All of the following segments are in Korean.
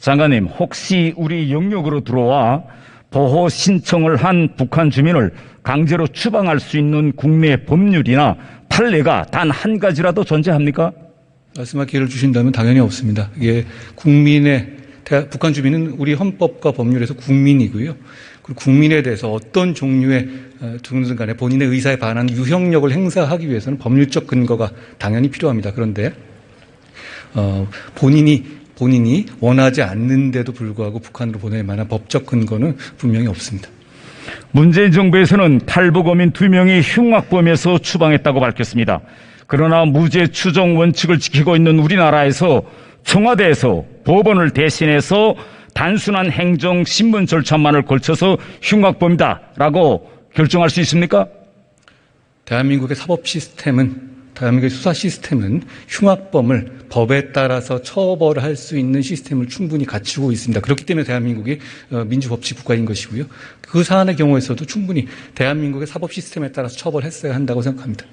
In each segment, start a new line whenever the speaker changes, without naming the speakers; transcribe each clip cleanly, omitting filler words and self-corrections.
장관님, 혹시 우리 영역으로 들어와 보호 신청을 한 북한 주민을 강제로 추방할 수 있는 국내 법률이나 판례가 단 한 가지라도 존재합니까?
말씀할 기회를 주신다면 당연히 없습니다. 이게 북한 주민은 우리 헌법과 법률에서 국민이고요. 그리고 국민에 대해서 어떤 종류의 누구든 간에 본인의 의사에 반한 유형력을 행사하기 위해서는 법률적 근거가 당연히 필요합니다. 그런데 본인이 원하지 않는데도 불구하고 북한으로 보낼 만한 법적 근거는 분명히 없습니다.
문재인 정부에서는 탈북어민 2명이 흉악범에서 추방했다고 밝혔습니다. 그러나 무죄 추정 원칙을 지키고 있는 우리나라에서 청와대에서 법원을 대신해서 단순한 행정 신문 절차만을 걸쳐서 흉악범이다라고 결정할 수 있습니까?
대한민국의 대한민국의 수사 시스템은 흉악범을 법에 따라서 처벌할 수 있는 시스템을 충분히 갖추고 있습니다. 그렇기 때문에 대한민국이 민주법치 국가인 것이고요. 그 사안의 경우에서도 충분히 대한민국의 사법 시스템에 따라서 처벌했어야 한다고 생각합니다.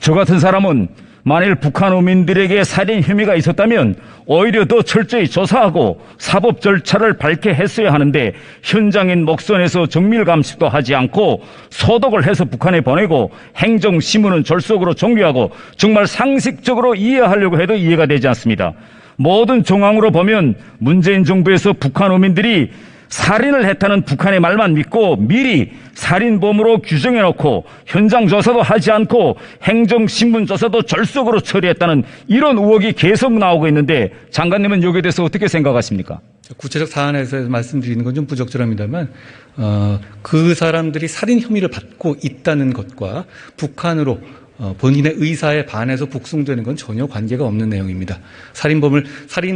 저 같은 사람은 만일 북한 어민들에게 살인 혐의가 있었다면 오히려 더 철저히 조사하고 사법 절차를 밟게 했어야 하는데 현장인 목선에서 정밀 감식도 하지 않고 소독을 해서 북한에 보내고 행정심문은 졸속으로 종료하고 정말 상식적으로 이해하려고 해도 이해가 되지 않습니다. 모든 정황으로 보면 문재인 정부에서 북한 어민들이 살인을 했다는 북한의 말만 믿고 미리 살인범으로 규정해놓고 현장 조사도 하지 않고 행정신문 조사도 졸속으로 처리했다는 이런 의혹이 계속 나오고 있는데 장관님은 여기에 대해서 어떻게 생각하십니까?
구체적 사안에서 말씀드리는 건 좀 부적절합니다만 그 사람들이 살인 혐의를 받고 있다는 것과 북한으로 본인의 의사에 반해서 북송되는 건 전혀 관계가 없는 내용입니다.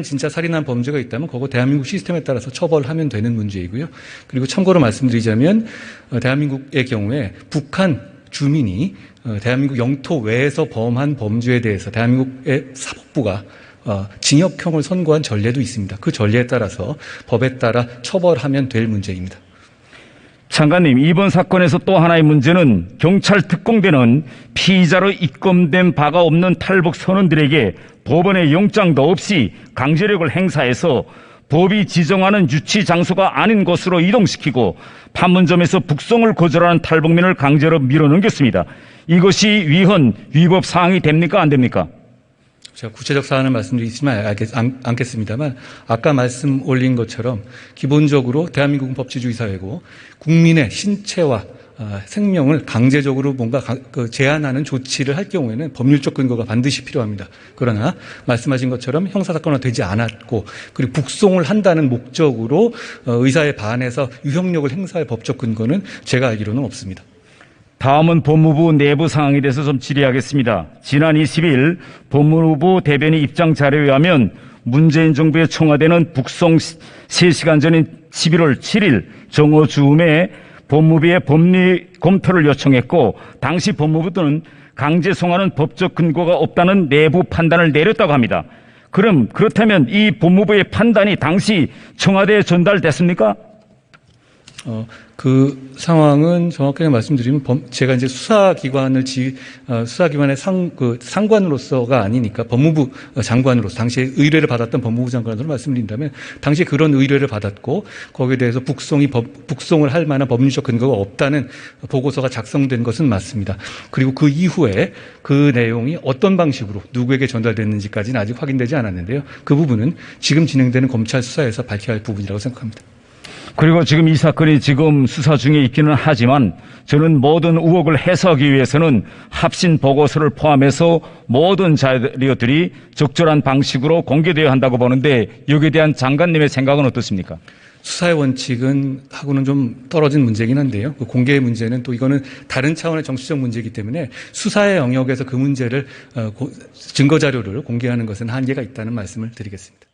진짜 살인한 범죄가 있다면 그거 대한민국 시스템에 따라서 처벌하면 되는 문제이고요. 그리고 참고로 말씀드리자면 대한민국의 경우에 북한 주민이 대한민국 영토 외에서 범한 범죄에 대해서 대한민국의 사법부가 징역형을 선고한 전례도 있습니다. 그 전례에 따라서 법에 따라 처벌하면 될 문제입니다.
장관님, 이번 사건에서 또 하나의 문제는 경찰 특공대는 피의자로 입건된 바가 없는 탈북 선원들에게 법원의 영장도 없이 강제력을 행사해서 법이 지정하는 유치 장소가 아닌 곳으로 이동시키고 판문점에서 북송을 거절하는 탈북민을 강제로 밀어넘겼습니다. 이것이 위법 사항이 됩니까? 안 됩니까?
제가 구체적 사안을 말씀드리지만 않겠습니다만 아까 말씀 올린 것처럼 기본적으로 대한민국은 법치주의 사회고 국민의 신체와 생명을 강제적으로 뭔가 제한하는 조치를 할 경우에는 법률적 근거가 반드시 필요합니다. 그러나 말씀하신 것처럼 형사사건화 되지 않았고 그리고 북송을 한다는 목적으로 의사에 반해서 유형력을 행사할 법적 근거는 제가 알기로는 없습니다.
다음은 법무부 내부 상황에 대해서 좀 질의하겠습니다. 지난 20일 법무부 대변인 입장 자료에 의하면 문재인 정부의 청와대는 북송 3시간 전인 11월 7일 정오 즈음에 법무부에 법리 검토를 요청했고 당시 법무부는 강제 송환은 법적 근거가 없다는 내부 판단을 내렸다고 합니다. 그렇다면 이 법무부의 판단이 당시 청와대에 전달됐습니까?
그 상황은 정확하게 말씀드리면 제가 이제 수사기관의 상관으로서가 아니니까 법무부 장관으로서 당시에 의뢰를 받았던 법무부 장관으로 말씀드린다면 당시에 그런 의뢰를 받았고 거기에 대해서 북송을 할 만한 법률적 근거가 없다는 보고서가 작성된 것은 맞습니다. 그리고 그 이후에 그 내용이 어떤 방식으로 누구에게 전달됐는지까지는 아직 확인되지 않았는데요. 그 부분은 지금 진행되는 검찰 수사에서 밝혀야 할 부분이라고 생각합니다.
그리고 지금 이 사건이 지금 수사 중에 있기는 하지만 저는 모든 의혹을 해소하기 위해서는 합신 보고서를 포함해서 모든 자료들이 적절한 방식으로 공개되어야 한다고 보는데 여기에 대한 장관님의 생각은 어떻습니까?
수사의 원칙은 하고는 좀 떨어진 문제긴 한데요. 그 공개의 문제는 또 이거는 다른 차원의 정치적 문제이기 때문에 수사의 영역에서 그 문제를 증거 자료를 공개하는 것은 한계가 있다는 말씀을 드리겠습니다.